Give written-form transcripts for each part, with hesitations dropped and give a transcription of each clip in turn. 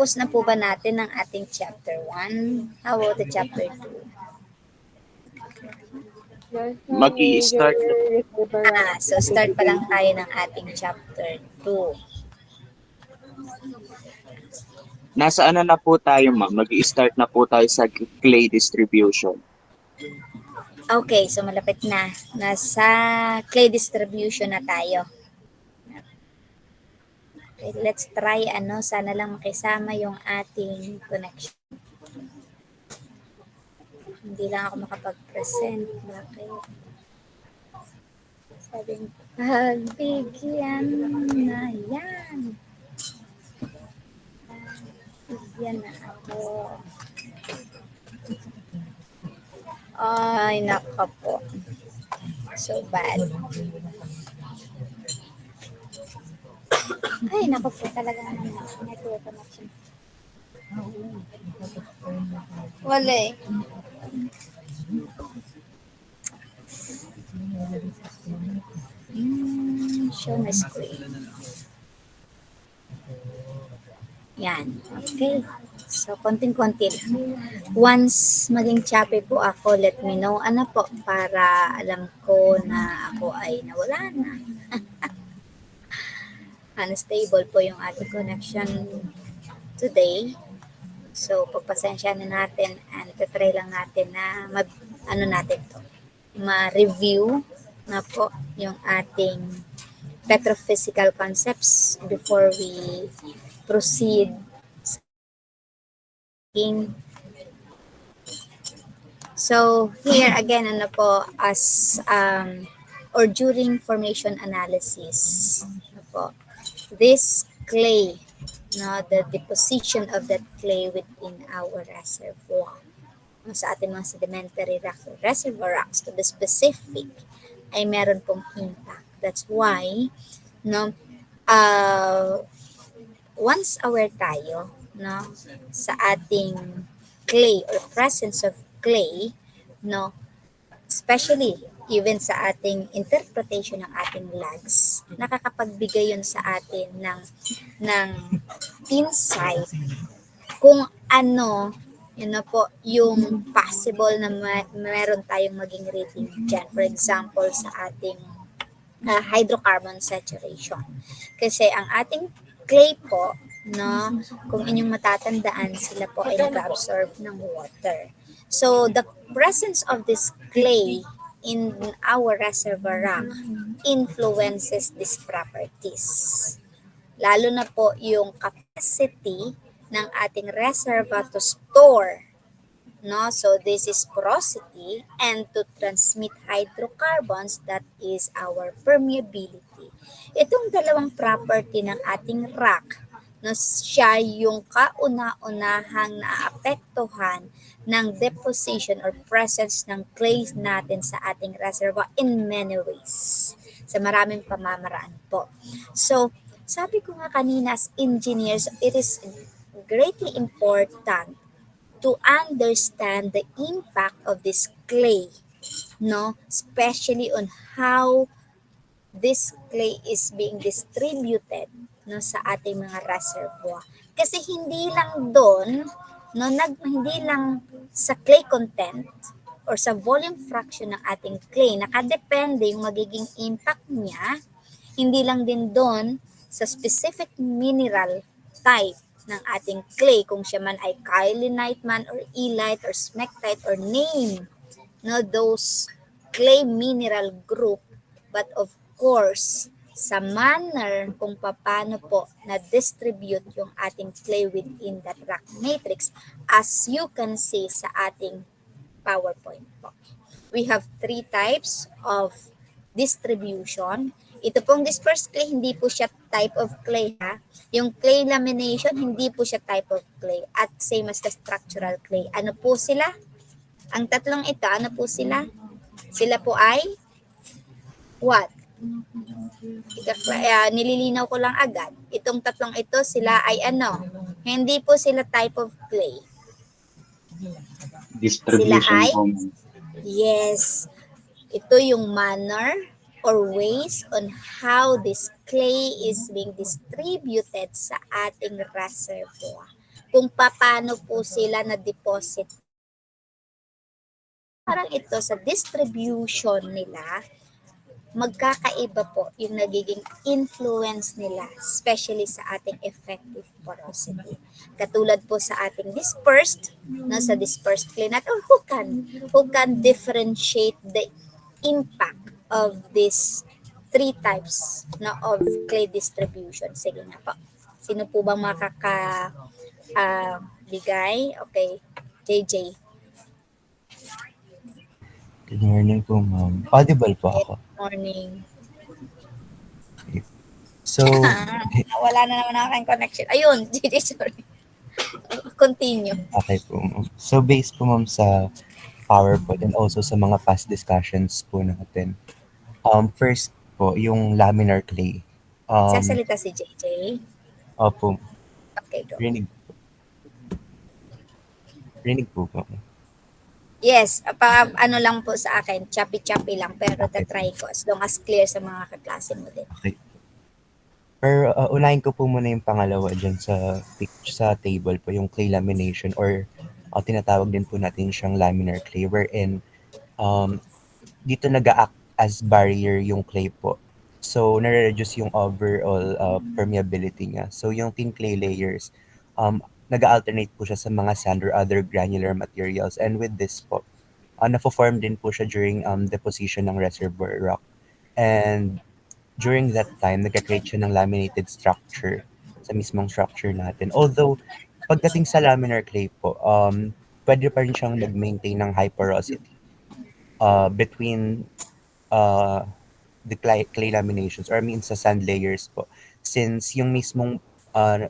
Natapos na po ba natin ang ating chapter 1? How about the chapter 2? Mag-i-start na po. So start pa lang tayo ng ating chapter 2. Nasa ano na po tayo, ma'am? Mag-i-start na po tayo sa clay distribution. Okay, so malapit na. Nasa clay distribution na tayo. Okay, let's try sana lang makisama yung ating connection. Hindi lang ako makapag-present. Bakit? Sabing, pagbigyan na yan. Pagbigyan na ako. Ay, naka po. So bad. Ay, naka po talaga naman network connection. Wala eh. Show my screen. Yan. Okay. So, konting-konti lang. Once maging choppy po ako, let me know. Ano po, para alam ko na ako ay nawala na. Unstable po yung ating connection today. So, pagpasensya na natin and try lang natin na ma-review na po yung ating petrophysical concepts before we proceed. So, here again, as or during formation analysis, this clay, the deposition of that clay within our reservoir, sa ating mga sedimentary reservoir rocks, to the specific, ay meron pong impact. That's why, once aware tayo, sa ating clay or presence of clay, especially even sa ating interpretation ng ating lags, nakakapagbigay yun sa atin ng insight kung ano yung possible na meron tayong maging reading dyan. For example, sa ating hydrocarbon saturation. Kasi ang ating clay po, kung inyong matatandaan, sila po ay nag-absorb ng water. So, the presence of this clay in our reservoir rock influences these properties. Lalo na po yung capacity ng ating reservoir to store. So, this is porosity, and to transmit hydrocarbons, that is our permeability. Itong dalawang property ng ating rock, siya yung kauna-unahang naapektuhan ng deposition or presence ng clay natin sa ating reservoir in many ways. Sa maraming pamamaraan po. So, sabi ko nga kanina, as engineers, it is greatly important to understand the impact of this clay, especially on how this clay is being distributed sa ating mga reservoir. Kasi hindi lang doon, hindi lang sa clay content or sa volume fraction ng ating clay, nakadepende yung magiging impact niya, hindi lang din doon sa specific mineral type ng ating clay, kung siya man ay kielinite man or elite or smectite or name those clay mineral group, but of course sa manner kung paano po na-distribute yung ating clay within that rock matrix, as you can see sa ating PowerPoint po. We have 3 types of distribution. Ito pong dispersed clay, hindi po siya type of clay ha. Yung clay lamination, hindi po siya type of clay. At same as the structural clay. Ano po sila? Ang tatlong ito, ano po sila? Sila po ay what? Nililinaw ko lang agad. Itong tatlong ito, sila ay ano? Hindi po sila type of clay. Distribution sila ay, po. Yes. Ito yung manner or ways on how this clay is being distributed sa ating reservoir. kung paano po sila na-deposit. Parang ito sa distribution nila, magkakaiba po yung nagiging influence nila, especially sa ating effective porosity. Katulad po sa ating dispersed, no, sa dispersed clay natin, or who can differentiate the impact of these three types na of clay distribution. Sige na po. Sino po bang bigay? Okay, JJ. Good morning po, ma'am. Audible po Good ako. morning. So, Wala na naman ang aking connection. Ayun, JJ, sorry. Continue. okay po, ma'am. So, based po, ma'am, sa PowerPoint and also sa mga past discussions po natin. First po, yung laminar clay. Sasalita si JJ. Opo, Okay, go. rinig, rinig po po. Yes, ano lang po sa akin, choppy-choppy lang, pero Okay. tatry ko as long as clear sa mga kaklase mo din. Okay. Pero unahin ko po muna yung pangalawa dyan sa table po, yung clay lamination or tinatawag din po natin siyang laminar clay wherein dito nag-act as barrier yung clay po. So, nare-reduce yung overall permeability niya. So, yung thin clay layers, nag-alternate po siya sa mga sand or other granular materials. And with this po, na-form din po siya during deposition ng reservoir rock. And during that time, nagka-create siya ng laminated structure sa mismong structure natin. Although, pagdating sa laminar clay po, pwede pa rin siyang mag-maintain ng high porosity between the clay laminations or I mean sa sand layers po. Since yung mismong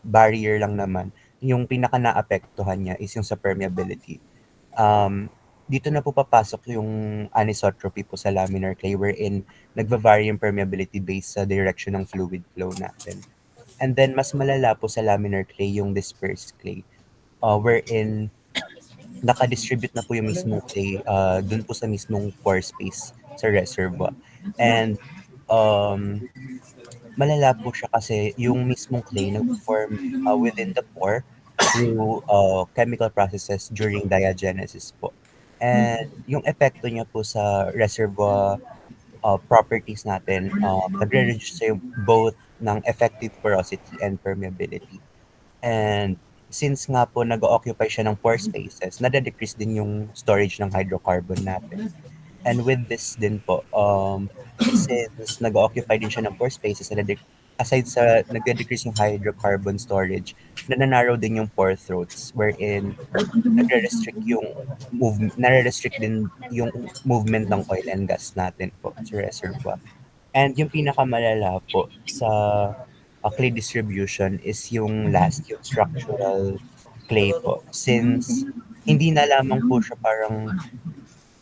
barrier lang naman, yung pinaka naapektuhan niya is yung sa permeability. Dito na po papasok yung anisotropy po sa laminar clay wherein nagva-vary yung permeability based sa direction ng fluid flow natin. And then mas malala po sa laminar clay yung dispersed clay wherein naka-distribute na po yung mismong clay dun po sa mismong pore space sa reservoir. And malala po siya kasi yung mismong clay nag-form within the pore through chemical processes during diagenesis po. And yung epekto niya po sa reservoir properties natin, nagre-reduce siya both ng effective porosity and permeability. And since nga po nag-occupy siya ng pore spaces, nade-decrease din yung storage ng hydrocarbon natin. And with this din po, since nag-occupy din siya ng pore spaces, aside sa nagde-decrease yung hydrocarbon storage, nananarrow din yung pore throats wherein nare-restrict din yung movement ng oil and gas natin po sa reservoir. And yung pinakamalala po sa clay distribution is yung last, yung structural clay po. Since hindi na lamang po siya parang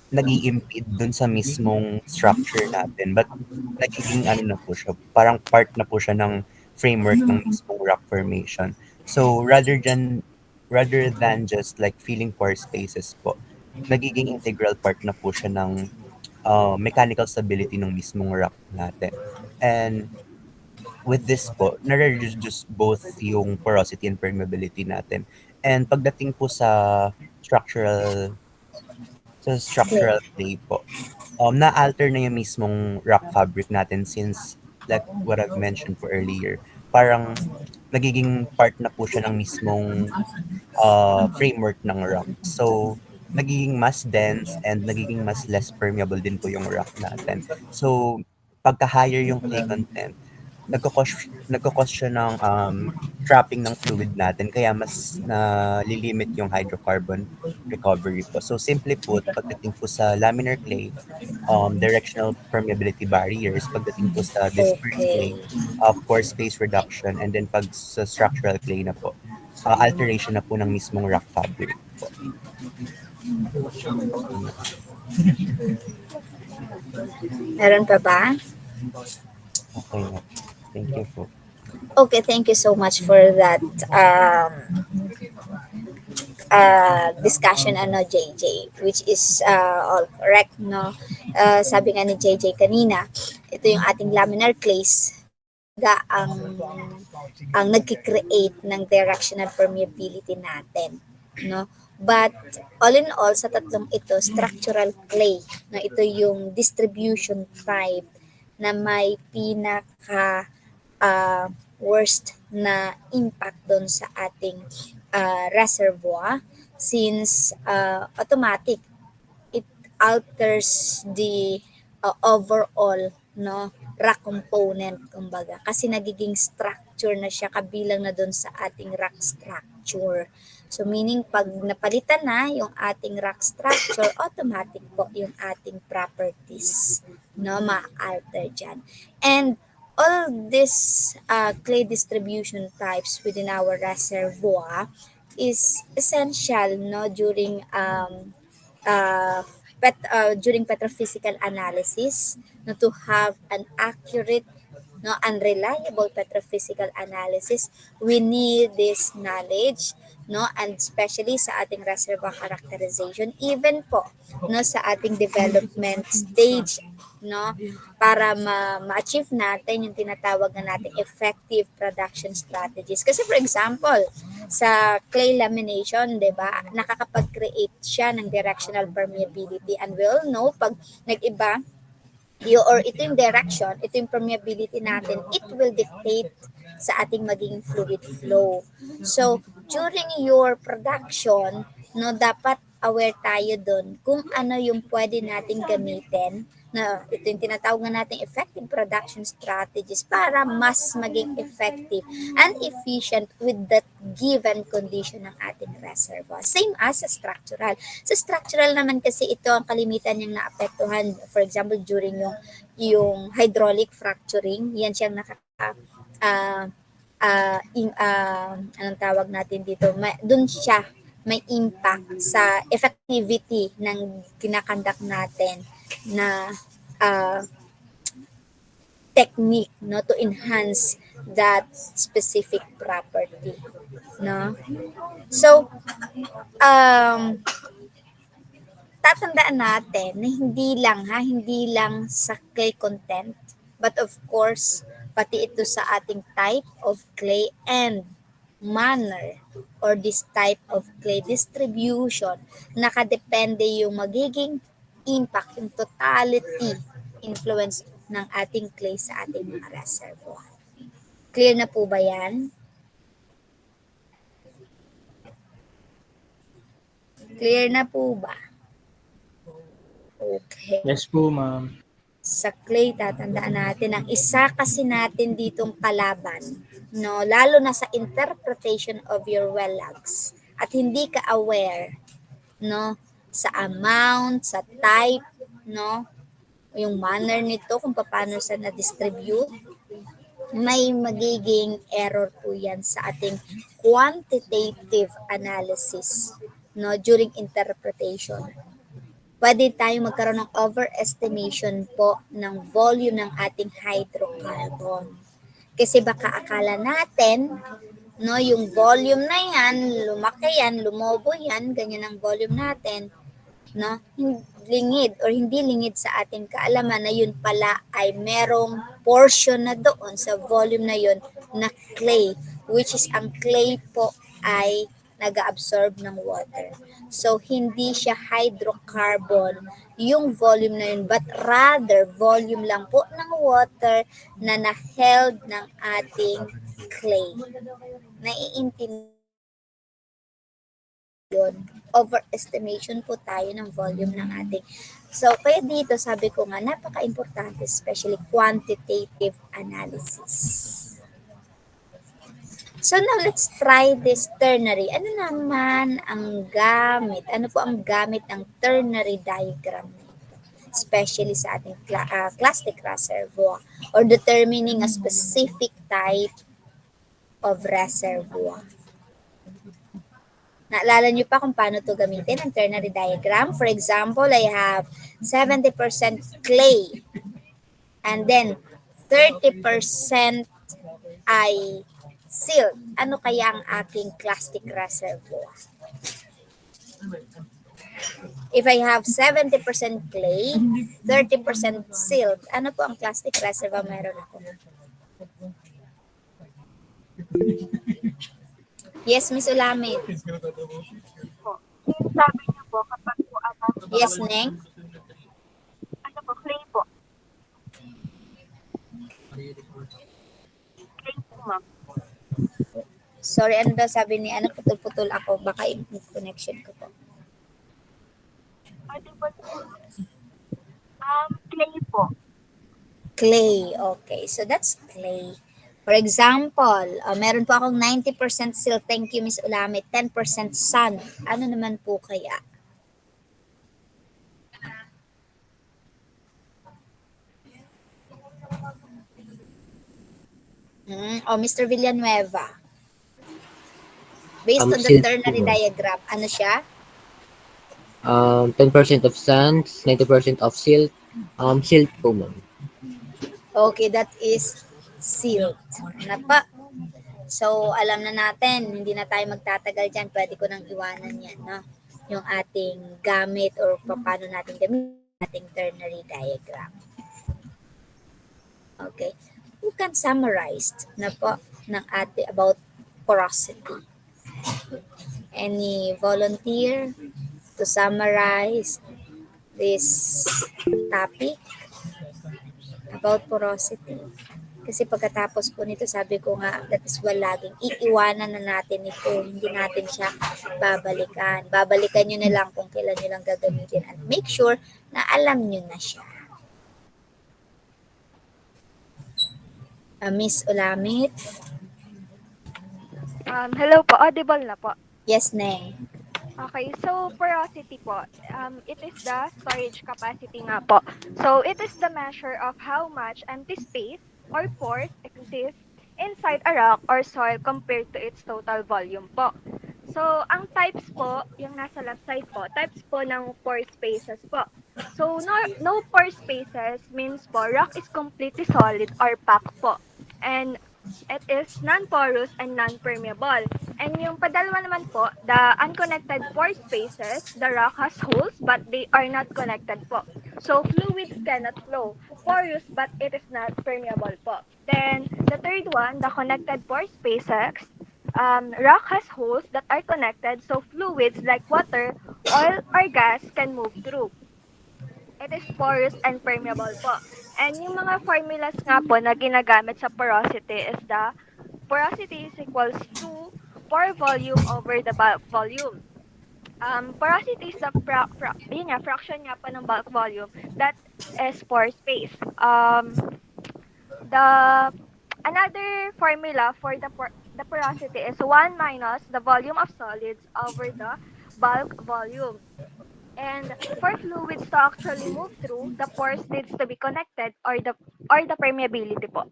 nag-i-impede dun sa mismong structure natin, but nagiging ano na po siya, parang part na po siya ng framework ng mismong rock formation. So rather than just like filling pore spaces po, nagiging integral part na po siya ng mechanical stability ng mismong rock natin. And with this po, nare-reduce both yung porosity and permeability natin. And pagdating po Okay. structural clay po, na-alter na yung mismong rock fabric natin since like what I've mentioned po earlier. Parang nagiging part na po siya ng mismong framework ng rock. So, nagiging mas dense and nagiging mas less permeable din po yung rock natin. So, pagka-higher yung clay content, nagkakos siya ng trapping ng fluid natin kaya mas nalilimit yung hydrocarbon recovery po. So, simply put, pagdating po sa laminar clay, directional permeability barriers, pagdating po sa dispersed Okay. clay, pore space reduction, and then pag sa structural clay na po, alteration na po ng mismong rock fabric po. Meron pa ba? Okay na. Thank you po. Okay, thank you so much for that discussion, JJ, which is all correct, no? Sabi nga ni JJ kanina, ito yung ating laminar clays. Ang ang nagki-create ng directional permeability natin, no? But all in all, sa tatlong ito, structural clay, na ito yung distribution type na may pinaka worst na impact doon sa ating reservoir, since automatic it alters the overall, no, rock component, kumbaga, kasi nagiging structure na siya, kabilang na doon sa ating rock structure. So meaning pag napalitan na yung ating rock structure, automatic po yung ating properties, no, ma-alter dyan. And all these clay distribution types within our reservoir is essential, no, during during petrophysical analysis, no, to have an accurate, no, unreliable petrophysical analysis. We need this knowledge, no, and especially sa ating reservoir characterization, even po, no, sa ating development stage, no, para ma-achieve natin yung tinatawag na nating effective production strategies. Kasi for example, sa clay lamination, 'di ba, nakakapag-create siya ng directional permeability, and we all know pag nag-iba or ito yung direction, ito yung permeability natin, it will dictate sa ating maging fluid flow. So, during your production, no, dapat aware tayo doon kung ano yung pwede nating gamitin, na ito yung tinatawag na nating effective production strategies, para mas maging effective and efficient with that given condition ng ating reservoir. Same as sa structural. Sa structural naman kasi ito ang kalimitan niyang naapektuhan. For example, during yung hydraulic fracturing, yan siyang anong tawag natin dito, dun siya may impact sa effectivity ng kinakandak natin na technique, no, to enhance that specific property, no. So tatandaan natin na hindi lang sa clay content, but of course pati ito sa ating type of clay and manner or this type of clay distribution, nakadepende yung magiging impact, yung totality influence ng ating clay sa ating mga reservoir. Clear na po ba yan? Clear na po ba? Okay. Yes po, ma'am. Sa clay, tatandaan natin, ang isa kasi natin ditong kalaban, no, lalo na sa interpretation of your well logs, at hindi ka aware, no, sa amount, sa type, no, yung manner nito, kung paano sa na-distribute, may magiging error po yan sa ating quantitative analysis, no, during interpretation. Pwede tayong magkaroon ng overestimation po ng volume ng ating hydrocarbon. Kasi baka akala natin, no, yung volume na yan, lumaki yan, lumobo yan, ganyan ang volume natin, no, lingid or hindi lingid sa ating kaalaman na yun pala ay merong portion na doon sa volume na yun na clay, which is ang clay po ay nag-absorb ng water. So, hindi siya hydrocarbon yung volume na yun, but rather volume lang po ng water na na-held ng ating clay. Naiintindihan yun. Overestimation po tayo ng volume ng ating. So, kaya dito sabi ko nga, napaka-importante, especially quantitative analysis. So now let's try this ternary. Ano naman ang gamit? Ano po ang gamit ng ternary diagram nito? Especially sa ating clastic reservoir or determining a specific type of reservoir. Naalala niyo pa kung paano to gamitin ang ternary diagram? For example, I have 70% clay and then 30% ay silt. Ano kaya ang aking clastic reservoir? If I have 70% clay, 30% silt, ano po ang clastic reservoir meron ako? Yes, Miss Ulamit. Po. Since sabi niyo po, kapag po Yes, Neng. ano po, clay po. Clay po, ma'am. Sorry, ano daw sabi ni ano, putol-putol ako. Baka yung connection ko po. Audible po. Clay po. Clay. Okay, so that's clay. For example, meron po akong 90% silt. Thank you, Miss Ulamit. 10% sand. Ano naman po kaya? Mr. Villanueva. Based on the Silt po, ternary ma'am. diagram, ano siya? 10% of sand, 90% of silt. Silt po, ma'am. Okay, that is silt. Ano pa? So, alam na natin, hindi na tayo magtatagal dyan. Pwede ko nang iwanan yan, no? Yung ating gamit or paano natin gamitin ating ternary diagram. Okay. Who can summarize na po ng ating about porosity? Any volunteer to summarize this topic about porosity? Kasi pagkatapos po nito, sabi ko nga, that is why laging iiwanan na natin ito. Hindi natin siya babalikan. Babalikan nyo na lang kung kailan nyo lang gagamitin. And make sure na alam nyo na siya. Miss Ulamit? Hello po, audible na po. Yes, Neng. Okay, so porosity po, it is the storage capacity nga po. So it is the measure of how much empty space or pores exist inside a rock or soil compared to its total volume po. So ang types po, yung nasa left side po, types po ng pore spaces po. So no pore spaces means po rock is completely solid or packed po. And it is non-porous and non-permeable. And yung padalwa naman po, the unconnected pore spaces, the rock has holes but they are not connected po. So fluids cannot flow. Porous but it is not permeable po. Then the third one, the connected pore spaces, rock has holes that are connected so fluids like water, oil, or gas can move through. It is porous and permeable po. And yung mga formulas nga po na ginagamit sa porosity is the porosity is equals to pore volume over the bulk volume. Porosity is the fraction nga po ng bulk volume that is pore space. The another formula for the porosity is 1 minus the volume of solids over the bulk volume. And for fluids to actually move through, the pores needs to be connected or the permeability po.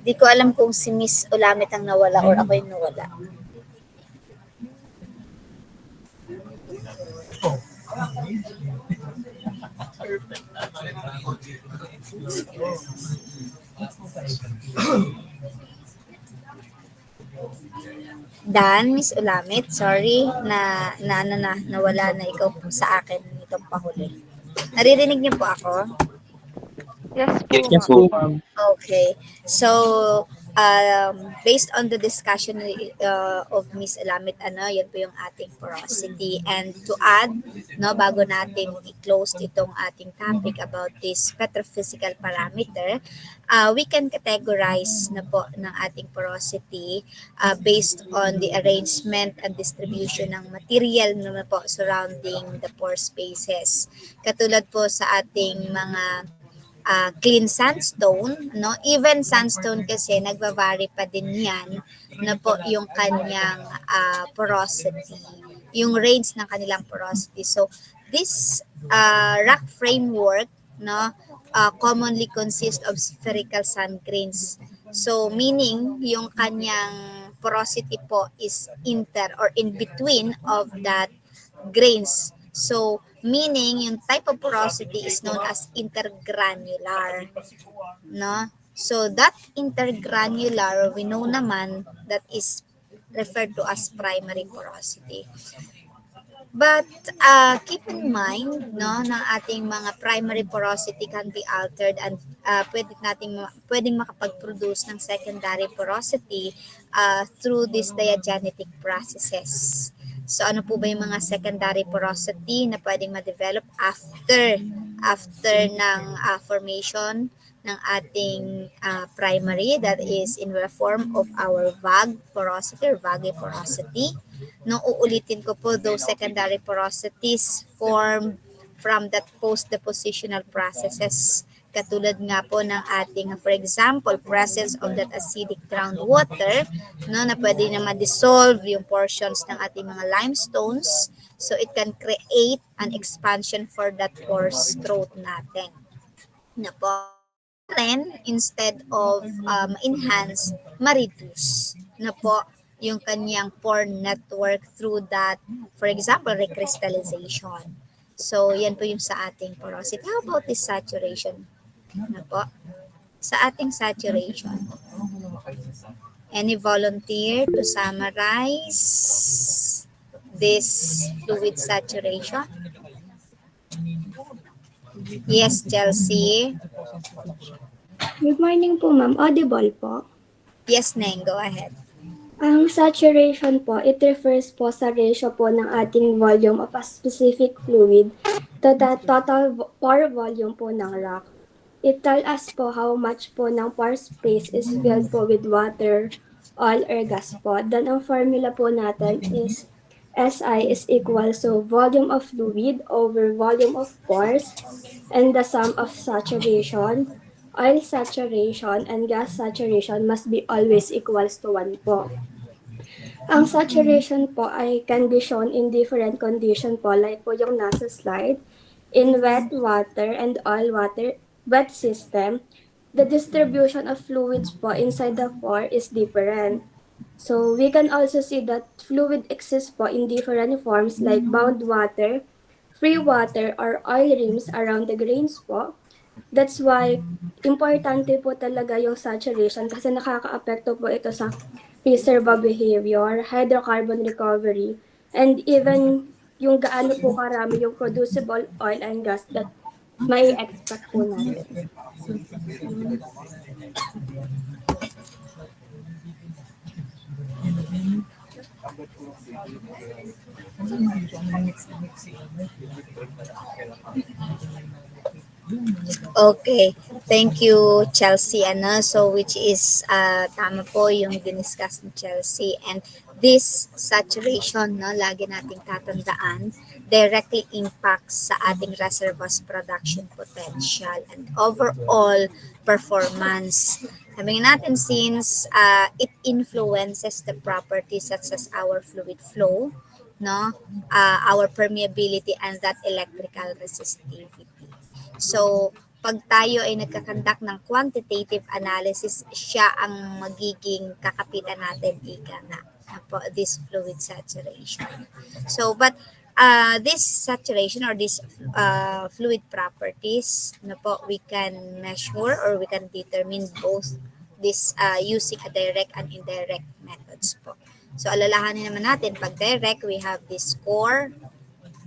Di ko alam kung si Miss Ulamit ang nawala or ako yung nawala. Dan, Miss Ulamit, sorry nawala na ikaw po sa akin nitong pahuli. Naririnig niyo po ako? Yes po. Yes po, ma'am. Okay. So, based on the discussion of Miss Alamit, yan po yung ating porosity. And to add, no, bago natin i-close itong ating topic about this petrophysical parameter, we can categorize na po ng ating porosity based on the arrangement and distribution ng material naman po surrounding the pore spaces. Katulad po sa ating mga clean sandstone, no? Even sandstone kasi nagva-vary pa din yan na po yung kanyang porosity yung range ng kanilang porosity. So this rock framework, no, commonly consists of spherical sand grains. So meaning yung kanyang porosity po is inter or in between of that grains. So meaning yung type of porosity is known as intergranular, no? So that intergranular, we know naman that is referred to as primary porosity. But keep in mind, no, ng ating mga primary porosity can be altered and pwedeng makapag-produce ng secondary porosity through these diagenetic processes. So ano po ba yung mga secondary porosity na pwedeng ma-develop after ng formation ng ating primary, that is in the form of our VAG porosity or vaggy porosity. No, uulitin ko po, those secondary porosities formed from that post-depositional processes. Katulad nga po ng ating, for example, presence of that acidic groundwater, no, na pwede na ma-dissolve yung portions ng ating mga limestones. So it can create an expansion for that porous throat natin. Na po, rin, instead of enhance, ma-reduce na po yung kanyang pore network through that, for example, recrystallization. So, yan po yung sa ating porosity. How about this saturation? Na po? Sa ating saturation, any volunteer to summarize this fluid saturation? Yes, Chelsea. Good morning po, ma'am. Audible po. Yes, Neng, go ahead. Ang saturation po, it refers po sa ratio po ng ating volume of a specific fluid to the total pore volume po ng rock. It tells us po how much po ng pore space is filled po with water, oil, or gas po. Then ang formula po natin is SI is equal to volume of fluid over volume of pores and the sum of saturation, oil saturation, and gas saturation must be always equals to 1 po. Ang saturation po ay can be shown in different condition po, like po yung nasa slide. In wet water and oil water, wet system, the distribution of fluids po inside the pore is different. So we can also see that fluid exists po in different forms like bound water, free water, or oil rims around the grains po. That's why importante po talaga yung saturation kasi nakaka-apekto po ito sa reservoir behavior, hydrocarbon recovery, and even yung gaano po karami yung producible oil and gas that may expect po natin. Okay. Thank you, Chelsea. So, which is, tama po yung diniscuss ni Chelsea. And this saturation, no, lagi nating tatandaan, directly impacts sa ating reservoirs production potential and overall performance. Sabi natin, since it influences the properties such as our fluid flow, no, our permeability, and that electrical resistivity. So, pag tayo ay nagkakandak ng quantitative analysis, siya ang magiging kakapitan natin, ika nga, po, this fluid saturation. So, but this saturation or this fluid properties, po, we can measure or we can determine both this using a direct and indirect methods po. So, alalahanin naman natin, pag direct, we have this core,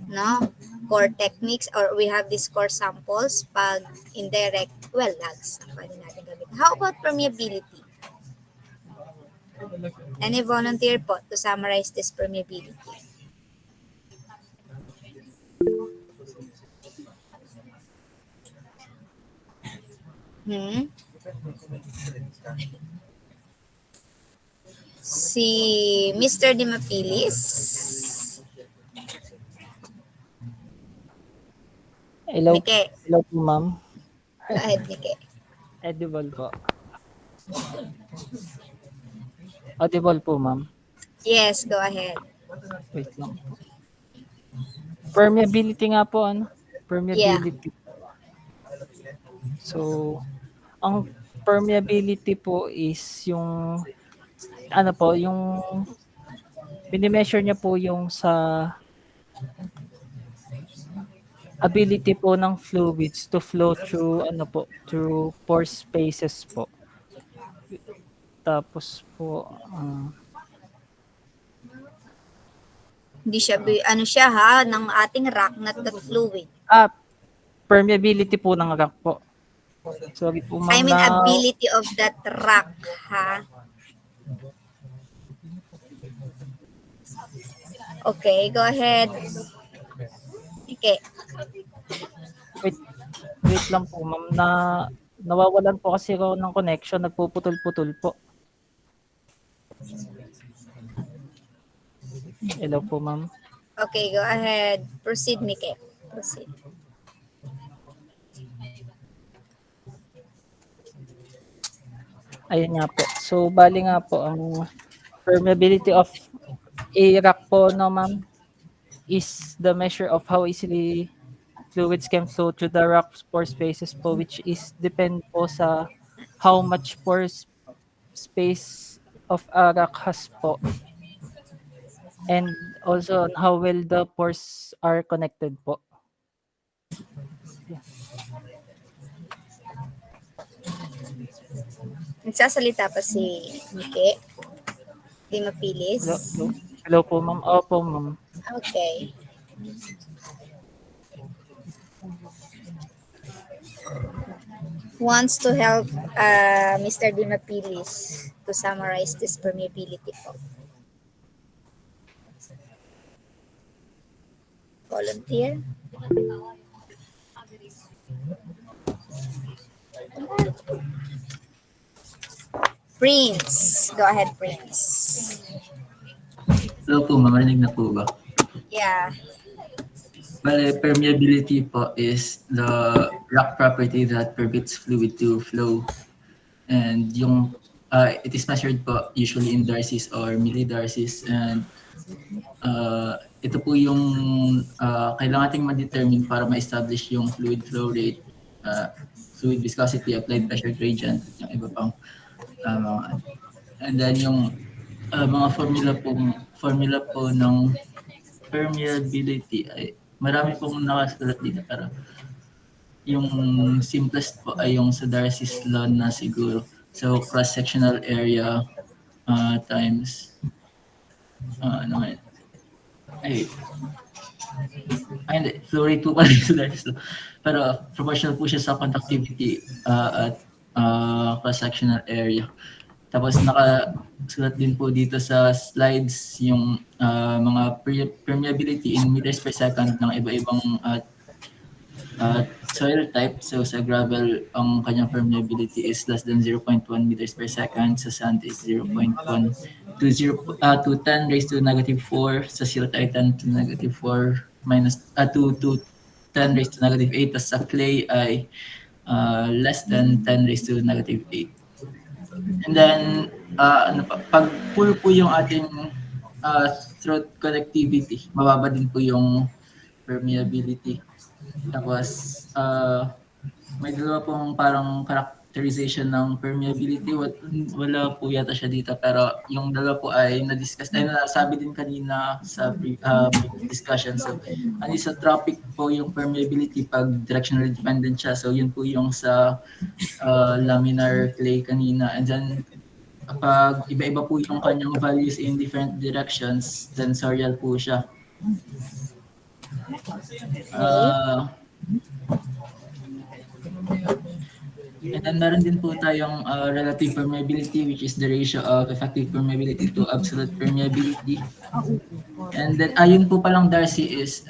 no, core techniques, or we have these core samples. Pag indirect, well, lags ang pwede natin gamitin. How about permeability? Any volunteer po to summarize this permeability? Si Mr. Dimapilis. Hello, Nike, hello po ma'am. go ahead, Nike. Audible po. Audible po ma'am. Yes, go ahead. Wait lang. Permeability nga po, ano? Yeah. Permeability. So, ang permeability po is yung, ano po, yung mini-measure niya po yung sa ability po ng fluids to flow through, ano po, through pore spaces po. Tapos po, Hindi siya, ano siya ha, ng ating rock, not that fluid. permeability po ng rock po. Sorry po, I ma'am, mean, na ability of that rock, ha? Okay, go ahead. Okay. wait lang po, ma'am, na nawawalan po kasi ako ng connection, nagpuputol-putol po. Hello po, ma'am. Okay, go ahead. Proceed, Mike. Proceed. Ayun nga po. So, bali nga po, ang permeability of a rock po, no, ma'am, is the measure of how easily fluids can flow through the rock pore spaces po, which is depend po sa how much pore space of a rock has po. And also on how well the pores are connected po. Nagsasalita pa si Mike. Hindi mapilis. Hello po, ma'am. Opo, ma'am. Okay. Wants to help Mr. Dimapilis to summarize this permeability po. Volunteer? Prince. Go ahead, Prince. Hello po, mamarinig na po ba? Yeah. Bale, permeability po is the rock property that permits fluid to flow. And yung it is measured po usually in darcies or millidarcies. And ito po yung kailangan nating ma-determine para ma-establish yung fluid flow rate, fluid viscosity, applied pressure gradient, yung iba pang and then yung mga formula po ng permeability ay marami pong nakasulat dito, pero yung simplest po ay yung sa Darcy's law na siguro. So cross-sectional area times hindi, flow rate po pala sa Darcy's law. Pero proportional po siya sa conductivity at cross-sectional area. Tapos nakasulat din po dito sa slides yung mga permeability in meters per second ng iba-ibang soil type. So sa gravel, ang kanyang permeability is less than 0.1 meters per second. Sa sand is 0.1 to 10 raised to negative 4. Sa silt ay 10 to negative 4 minus to 10 raised to negative 8. Tapos sa clay ay less than 10 raised to negative 8. And then, pag full po yung ating throat conductivity, mababa din po yung permeability. Tapos, may dalawa pong parang characterization ng permeability. Wala po yata siya dito, pero yung dalawa po ay na-discuss, ay nasabi din kanina sa discussion. So, anisotropic po yung permeability pag directionally dependent siya. So, yun po yung sa laminar clay kanina. And then, kapag iba-iba po yung kanyang values in different directions, tensorial po siya. And then meron din po tayong relative permeability, which is the ratio of effective permeability to absolute permeability. And then ayun po palang Darcy is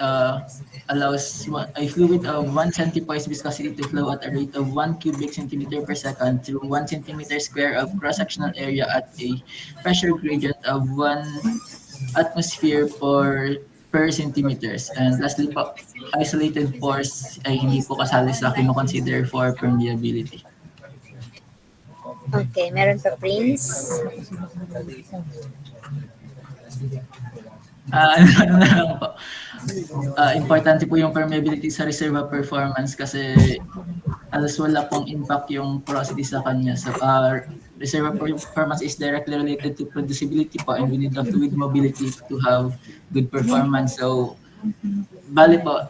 allows a fluid of 1 centipoise viscosity to flow at a rate of 1 cubic centimeter per second through 1 centimeter square of cross-sectional area at a pressure gradient of 1 atmosphere per centimeters. And lastly po, isolated pores ay hindi po kasali sa kino-consider for permeability. Okay, meron pa Prince. Ano na lang po. Importante po yung permeability sa reservoir performance kasi alas wala pong impact yung porosity sa kanya. So, reservoir performance is directly related to producibility po, and we need the fluid mobility to have good performance. So, bali po,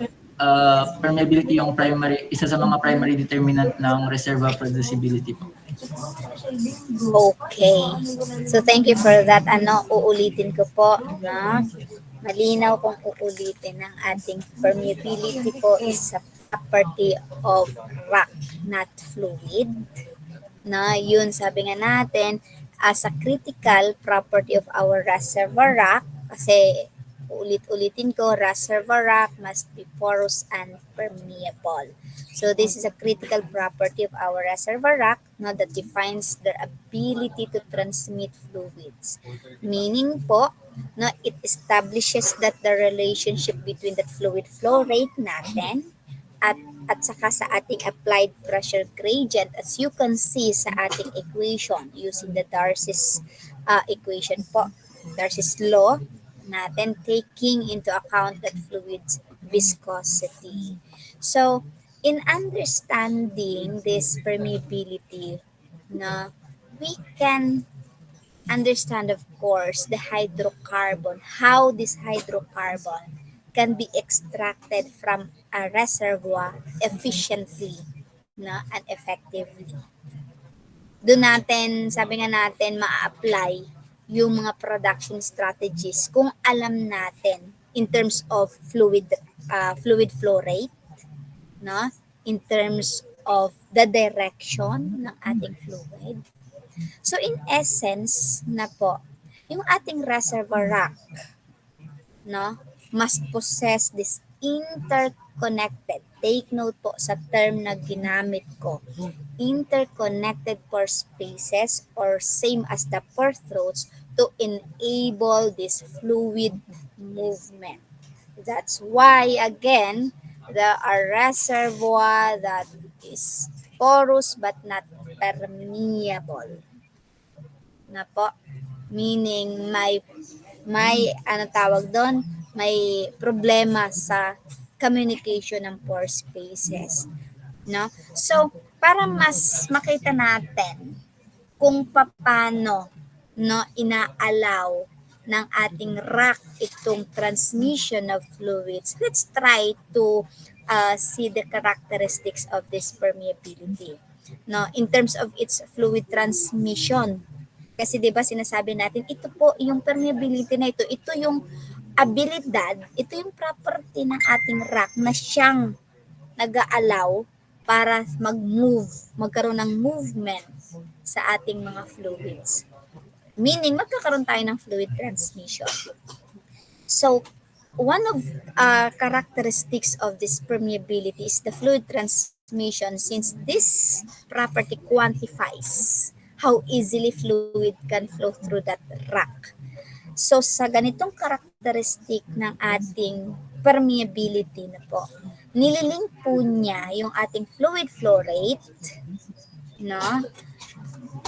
permeability yung isa sa mga primary determinant ng reservoir producibility po. Okay. So thank you for that. Uulitin ko po, no? Malinaw kung uulitin ng ating permeability po is a property of rock, not fluid. Na yun, sabi nga natin, as a critical property of our reservoir rock, kasi ulit-ulitin ko, reservoir rock must be porous and permeable. So this is a critical property of our reservoir rock, no, that defines their ability to transmit fluids. Meaning po, no, it establishes that the relationship between that fluid flow rate natin at saka sa ating applied pressure gradient, as you can see sa ating equation using the Darcy's equation po, Darcy's law natin, taking into account that fluid's viscosity. So, in understanding this permeability, na we can understand, of course, the hydrocarbon, how this hydrocarbon can be extracted from a reservoir efficiently, na, and effectively. Doon natin, sabi nga natin, ma-apply yung mga production strategies kung alam natin in terms of fluid flow rate, no? In terms of the direction ng ating fluid. So in essence na po, yung ating reservoir rock, no, must possess this interconnected. Take note po sa term na ginamit ko. Interconnected pore spaces, or same as the pore throats, to enable this fluid movement. That's why, again, the reservoir that is porous but not permeable. Na po, meaning may ano tawag doon, may problema sa communication ng pore spaces, no? So, para mas makita natin kung paano, no, inaalaw ng ating rock itong transmission of fluids, let's try to see the characteristics of this permeability, no, in terms of its fluid transmission. Kasi 'di ba sinasabi natin, ito po yung permeability na ito yung abilidad, ito yung property ng ating rock na siyang nag-aalaw para mag-move, magkaroon ng movement sa ating mga fluids. Meaning, magkakaroon tayo ng fluid transmission. So, one of characteristics of this permeability is the fluid transmission, since this property quantifies how easily fluid can flow through that rock. So, sa ganitong characteristic ng ating permeability na po, nililink po niya yung ating fluid flow rate, no,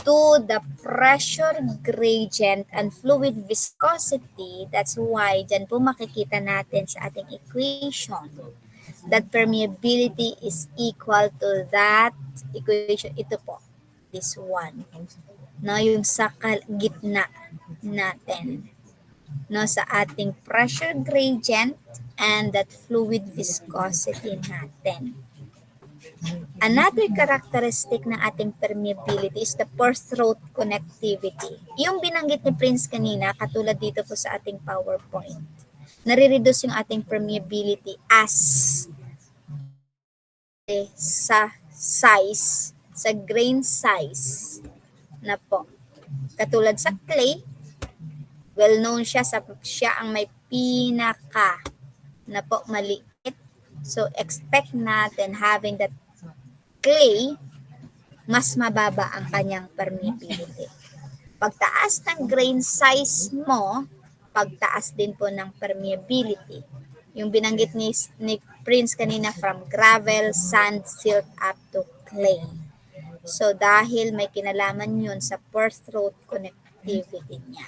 to the pressure gradient and fluid viscosity. That's why dyan po makikita natin sa ating equation that permeability is equal to that equation. Ito po, this one. No, yung sa gitna natin. No, sa ating pressure gradient and that fluid viscosity natin. Another characteristic ng ating permeability is the pore throat connectivity. Yung binanggit ni Prince kanina, katulad dito po sa ating PowerPoint. Nare-reduce yung ating permeability as sa size, sa grain size na po. Katulad sa clay, well known siya ang may pinaka na po maliit. So expect natin having that clay, mas mababa ang kanyang permeability. Pagtaas ng grain size mo, pagtaas din po ng permeability. Yung binanggit ni Prince kanina, from gravel, sand, silt up to clay. So dahil may kinalaman yun sa pore throat connectivity niya.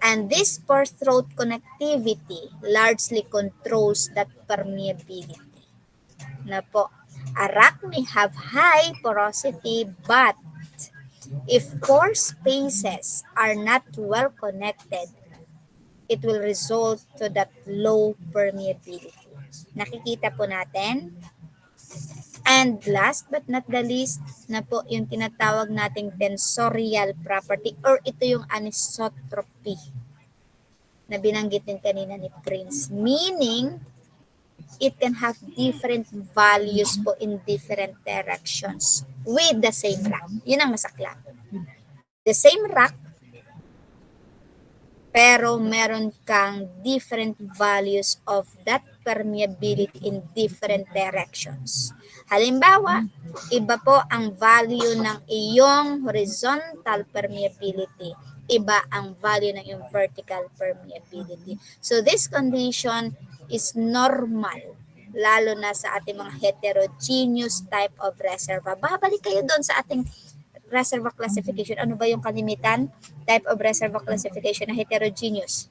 And this pore throat connectivity largely controls that permeability. Na po, a rock may have high porosity, but if pore spaces are not well connected, it will result to that low permeability. Nakikita po natin. And last but not the least, na po yung tinatawag nating tensorial property or ito yung anisotropy na binanggit din kanina ni Prince. Meaning, it can have different values po in different directions with the same rock. Yun ang masakla. The same rock, pero meron kang different values of that permeability in different directions. Halimbawa, iba po ang value ng iyong horizontal permeability, iba ang value ng iyong vertical permeability. So this condition is normal, lalo na sa ating mga heterogeneous type of reservoir. Babalik kayo doon sa ating reservoir classification. Ano ba yung kalimitan? Type of reservoir classification na heterogeneous.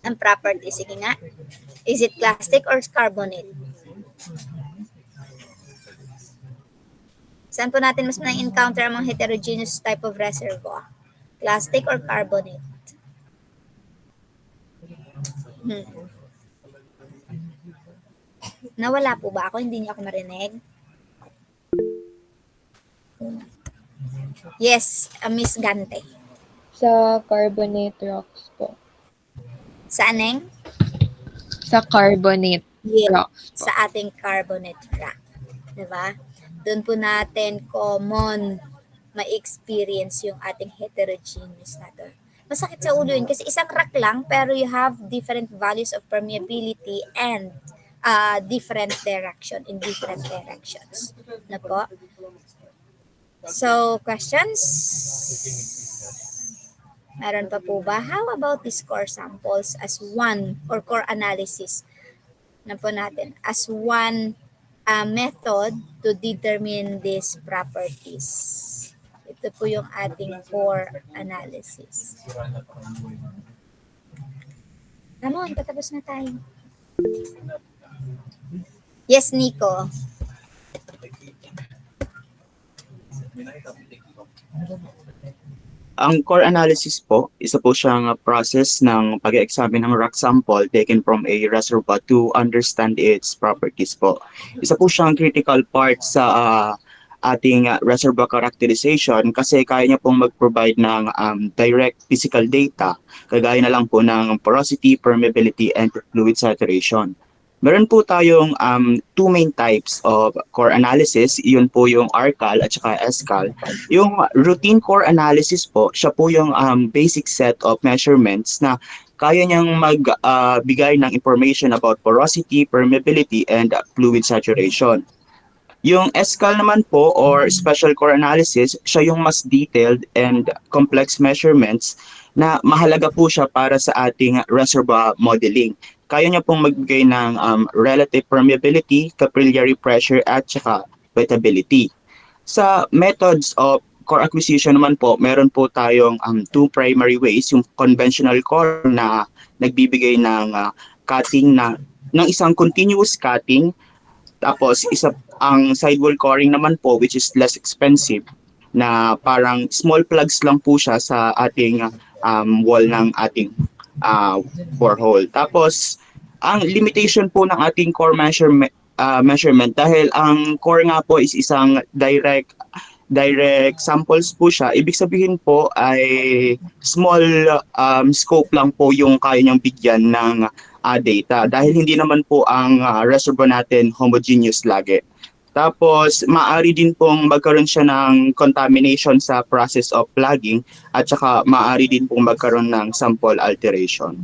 Ang property, sige nga. Is it clastic or carbonate? Saan po natin mas na-encounter ang mga heterogeneous type of reservoir? Clastic or carbonate? Nawala po ba ako? Hindi niyo ako marinig? Yes, Miss Gante. Sa carbonate rocks po. Saan Neng? Sa carbonate Yes, rocks po. sa ating carbonate rock. Diba? Doon po natin common ma-experience yung ating heterogeneous na to. Masakit sa ulo yun kasi isang rock lang pero you have different values of permeability and different direction in different directions. Na po? So, questions? Meron pa po ba? How about these core samples as one or core analysis na po natin as one method to determine these properties? Ito po yung ating core analysis. Ramon, patapos na tayo. Yes, Nico. Ang core analysis po, isa po siyang process ng pag-examine ng rock sample taken from a reservoir to understand its properties po. Isa po siyang critical part sa ating reservoir characterization kasi kaya niya pong mag-provide ng direct physical data, kagaya na lang po ng porosity, permeability, and fluid saturation. Meron po tayong two main types of core analysis. Yun po yung RCAL at saka SCAL. Yung routine core analysis po, siya po yung basic set of measurements na kaya niyang magbigay ng information about porosity, permeability, and fluid saturation. Yung SCAL naman po or special core analysis, siya yung mas detailed and complex measurements na mahalaga po siya para sa ating reservoir modeling. Kaya niya pong magbigay ng relative permeability, capillary pressure, at saka wettability. Sa methods of core acquisition naman po, meron po tayong two primary ways. Yung conventional core na nagbibigay ng cutting ng isang continuous cutting. Tapos ang sidewall coring naman po, which is less expensive, na parang small plugs lang po siya sa ating wall ng ating borehole. Tapos, ang limitation po ng ating core measurement dahil ang core nga po is isang direct samples po siya. Ibig sabihin po ay small scope lang po yung kaya niyang bigyan ng data dahil hindi naman po ang reservoir natin homogeneous lagi. Tapos, maaari din pong magkaroon siya ng contamination sa process of plugging at saka maaari din pong magkaroon ng sample alteration.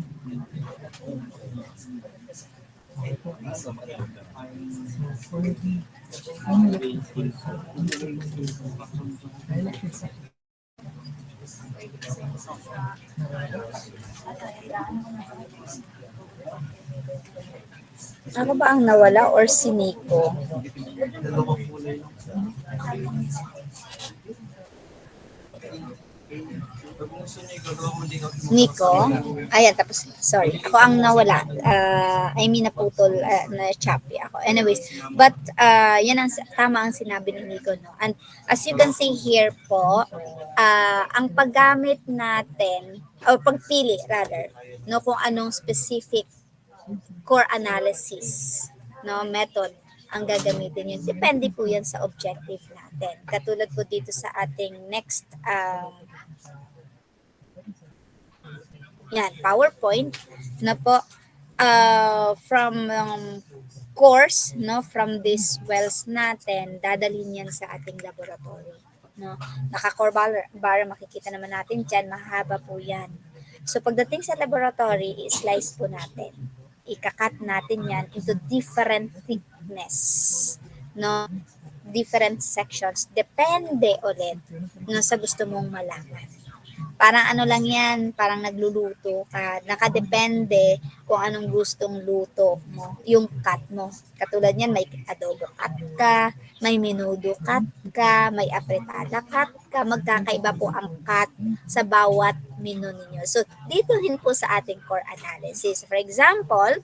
Ako ba ang nawala or si Nico? Nico? Ayan, tapos, sorry. Ako ang nawala. Naputol, na-choppy ako. Anyways, but yan ang tama ang sinabi ni Nico, no? And as you can see here po, ang paggamit natin, o pagpili rather, no, kung anong specific core analysis, no, method ang gagamitin yun. Depende po yan sa objective natin. Katulad po dito sa ating next yan, PowerPoint na po from course, no, from these wells natin, dadalhin yan sa ating laboratory. No? Naka-core bar, makikita naman natin dyan, mahaba po yan. So pagdating sa laboratory, i-slice po natin. Ikakat natin yan into different thickness, no? Different sections. Depende ulit no, sa gusto mong malaman. Parang ano lang yan, parang nagluluto ka. Nakadepende kung anong gustong luto mo, yung cut mo. Katulad yan, may adobo cut ka, may menudo cut ka, may apretada cut ka. Magkakaiba po ang cut sa bawat menu ninyo. So, dito rin po sa ating core analysis. For example,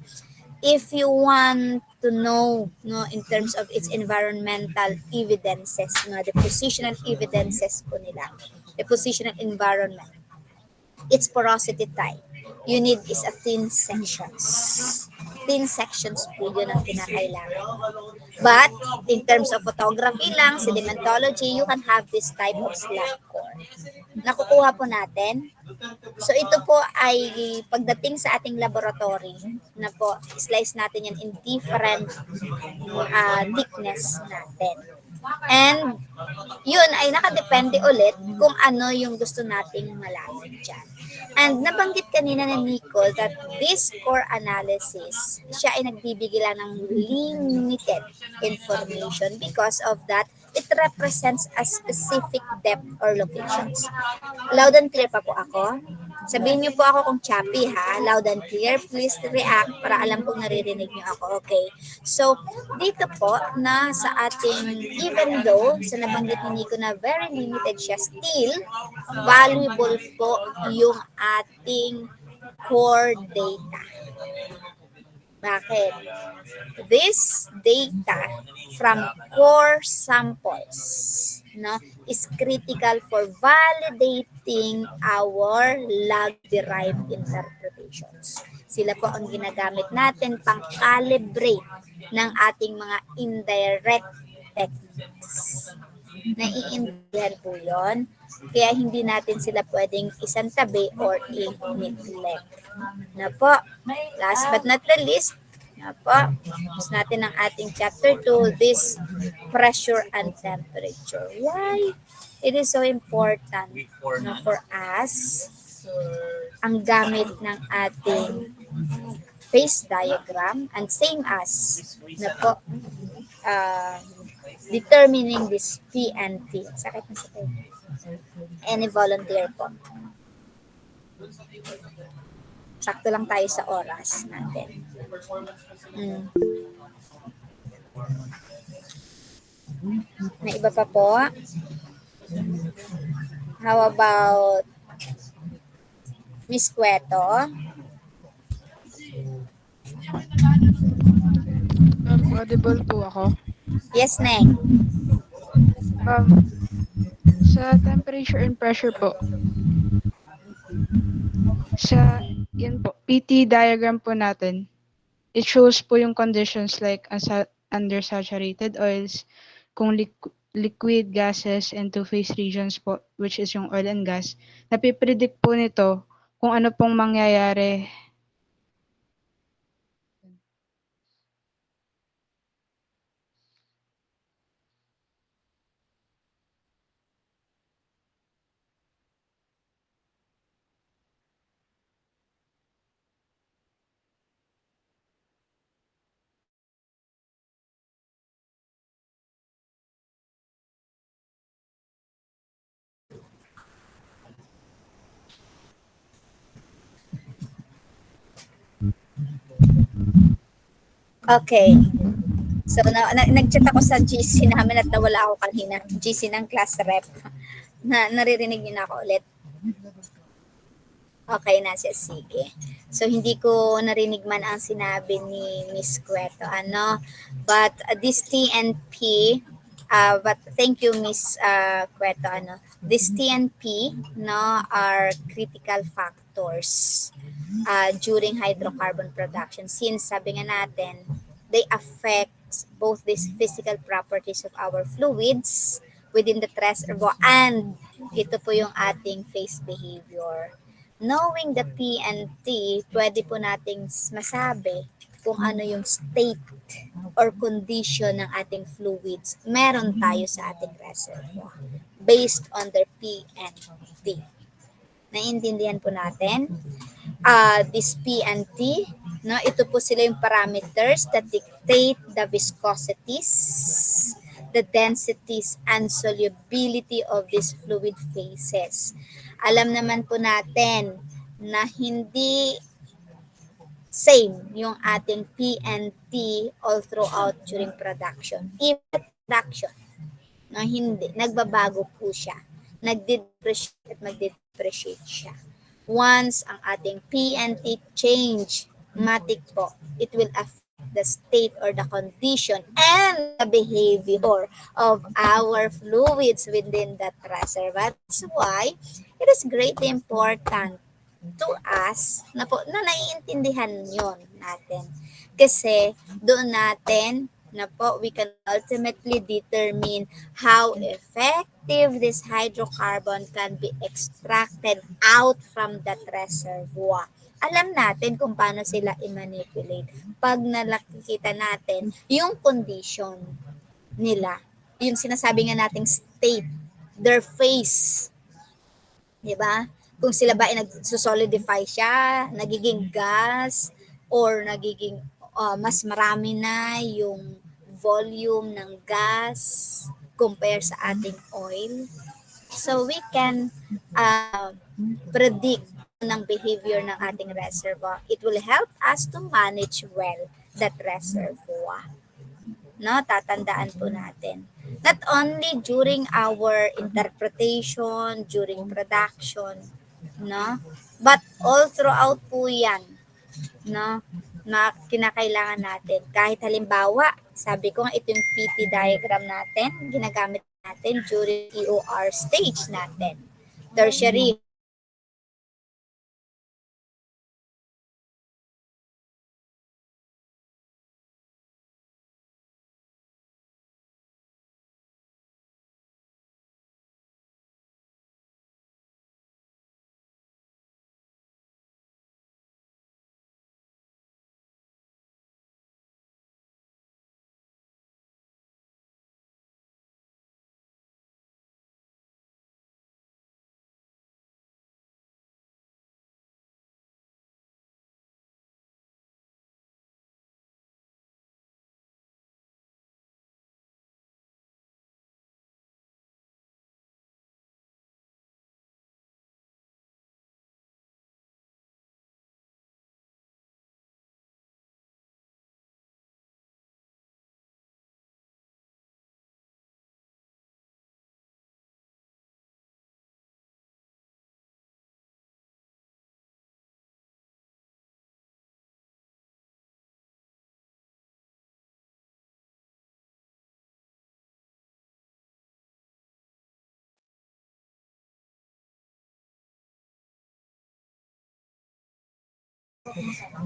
if you want to know, no, in terms of its environmental evidences, no, the positional evidences po nila, the positional environment, its porosity type. You need is a thin sections. Thin sections po yun ang kinakailangan. But, in terms of photography lang, sedimentology, you can have this type of slack core. Nakukuha po natin. So, ito po ay pagdating sa ating laboratory na po, slice natin yan in different thickness natin. And, yun ay nakadepende ulit kung ano yung gusto nating malaman dyan. And nabanggit kanina ni Nico that this core analysis, siya ay nagbibigay lang ng limited information because of that, it represents a specific depth or locations. Loud and clear pa po ako. Sabihin niyo po ako kung choppy ha. Loud and clear. Please react para alam kong naririnig niyo ako. Okay. So, dito po na sa ating, even though sa nabanggit ni Nico na very limited siya, still, valuable po yung ating core data. Bakit? This data from core samples, no, is critical for validating our log-derived interpretations. Sila po ang ginagamit natin pang-calibrate ng ating mga indirect techniques. Naiintindihan po yun. Kaya hindi natin sila pwedeng isantabi or i-neglect. Na po, last but not the least, na po, tapos natin ang ating chapter 2, this pressure and temperature. Why? It is so important na for us ang gamit ng ating phase diagram and same as na po, determining this P and T. Sakit na sakit. Any volunteer po. Sakto lang tayo sa oras natin. May iba pa po? How about Miss Cueto? Audible po ako. Yes, Neng. Sa temperature and pressure po, sa yun po, PT diagram po natin, it shows po yung conditions like undersaturated oils, kung liquid gases and two-phase regions po, which is yung oil and gas. Napipredict po nito kung ano pong mangyayari. Okay. So, nag-chat ako sa GC namin at nawala ako kanina. GC ng class rep. Naririnig niyo na ako ulit. Okay na siya, sige. So, hindi ko narinig man ang sinabi ni Miss Cueto, ano? But this T and P, but thank you, Miss Cueto, ano? This T and P, no, are critical factors during hydrocarbon production. Since sabi nga natin, they affect both these physical properties of our fluids within the reservoir and ito po yung ating phase behavior. Knowing the P and T, pwede po nating masabi kung ano yung state or condition ng ating fluids meron tayo sa ating reservoir based on their P and T. Naiintindihan po natin? This P and T, no, ito po sila yung parameters that dictate the viscosities, the densities, and solubility of these fluid phases. Alam naman po natin na hindi same yung ating P and T all throughout during production. Even production, no, hindi. Nagbabago po siya. Nagde-depreciate at magde-depreciate siya. Once ang ating P and T change, matik po, it will affect the state or the condition and the behavior of our fluids within that reservoir. That's why it is greatly important to us na po na naiintindihan yon natin. Kasi doon natin na po we can ultimately determine how effective this hydrocarbon can be extracted out from that reservoir. Alam natin kung paano sila i-manipulate pag nakikita natin yung condition nila. Yung sinasabi nga nating state, their phase. Diba? Kung sila ba ay nag-solidify siya, nagiging gas, or nagiging mas marami na yung volume ng gas compare sa ating oil. So we can predict ng behavior ng ating reservoir. It will help us to manage well that reservoir. No, tatandaan po natin. Not only during our interpretation, during production, no, but all throughout po yan, no, na kinakailangan natin. Kahit halimbawa, sabi ko nga ito yung PT diagram natin, ginagamit natin during EOR stage natin. Tertiary.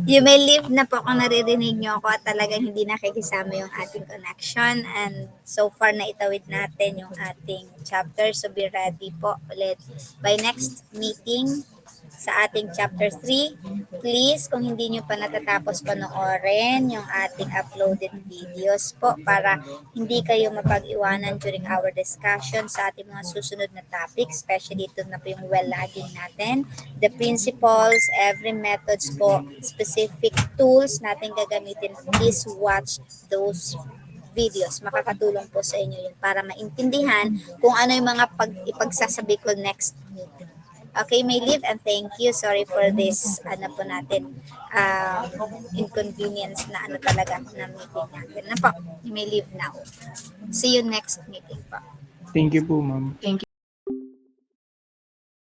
You may leave na po kung naririnig nyo ako at talagang hindi nakikisama yung ating connection. And so far na itawid natin yung ating chapter. So be ready po ulit by next meeting sa ating chapter 3. Please, kung hindi nyo pa natatapos panoorin yung ating uploaded videos po para hindi kayo mapag-iwanan during our discussion sa ating mga susunod na topics, especially ito na po yung well-lagging natin. The principles, every methods po, specific tools natin gagamitin, please watch those videos. Makakatulong po sa inyo yun para maintindihan kung ano yung mga ipagsasabi ko next meeting. Okay, may leave and thank you. Sorry for this, ano po natin, inconvenience na ano talaga na meeting natin. Na po, you may leave now. See you next meeting po. Thank you po, ma'am. Thank you.